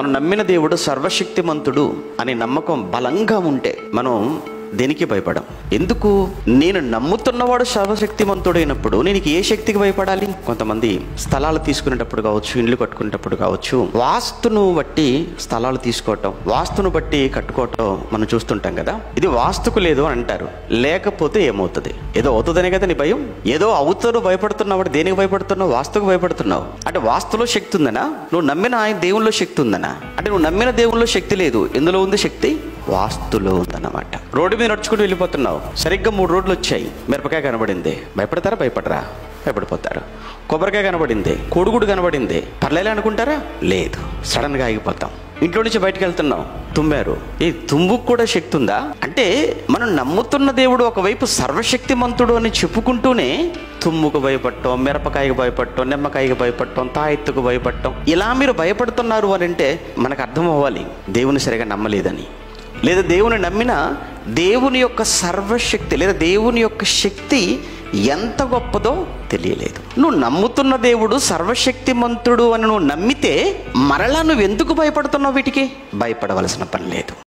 మనం నమ్మిన దేవుడు సర్వశక్తిమంతుడు అనే నమ్మకం బలంగా ఉంటే మనం దేనికి భయపడం. ఎందుకు? నేను నమ్ముతున్నవాడు సర్వశక్తిమంతుడైనప్పుడు నేను ఏ శక్తికి భయపడాలి? కొంతమంది స్థలాలు తీసుకునేటప్పుడు కావచ్చు, ఇండ్లు కట్టుకునేటప్పుడు కావచ్చు, వాస్తును బట్టి స్థలాలు తీసుకోవటం, వాస్తును బట్టి కట్టుకోవటం మనం చూస్తుంటాం కదా. ఇది వాస్తుకు లేదు అని అంటారు. లేకపోతే ఏమవుతుంది? ఏదో అవుతుందనే కదా నీ భయం. ఏదో అవుతారు భయపడుతున్నావు. దేనికి భయపడుతున్నావు? వాస్తుకు భయపడుతున్నావు. అంటే వాస్తులో శక్తి ఉందనా? నువ్వు నమ్మిన ఆయన దేవుల్లో శక్తి ఉందనా? అంటే నువ్వు నమ్మిన దేవుల్లో శక్తి లేదు. ఎందులో ఉంది శక్తి? వాస్తులో ఉందన్నమాట. రోడ్డు మీద నడుచుకుంటూ వెళ్ళిపోతున్నావు, సరిగ్గా 3 రోడ్లు వచ్చాయి. మిరపకాయ కనబడింది, భయపడతారా? భయపడరా? భయపడిపోతారు. కొబ్బరికాయ కనబడింది, కోడిగుడు కనబడింది, పర్లేలే అనుకుంటారా? లేదు, సడన్గా ఆగిపోతాం. ఇంట్లో నుంచి బయటకు వెళ్తున్నాం, తుమ్మారు. ఈ తుమ్ముకు కూడా శక్తి ఉందా? అంటే మనం నమ్ముతున్న దేవుడు ఒకవైపు సర్వశక్తిమంతుడు అని చెప్పుకుంటూనే తుమ్ముకు భయపడటం, మిరపకాయకు భయపడటం, నిమ్మకాయకు భయపడటం, తాయెత్తుకు భయపడటం, ఇలా మీరు భయపడుతున్నారు అని అంటే మనకు అర్థం అవ్వాలి దేవుని సరిగా నమ్మలేదని. లేదా దేవుని నమ్మిన దేవుని యొక్క సర్వశక్తి లేదా దేవుని యొక్క శక్తి ఎంత గొప్పదో తెలియలేదు. నువ్వు నమ్ముతున్న దేవుడు సర్వశక్తిమంతుడు అని నువ్వు నమ్మితే మరలా నువ్వు ఎందుకు భయపడుతున్నావు? వీటికి భయపడవలసిన పని లేదు.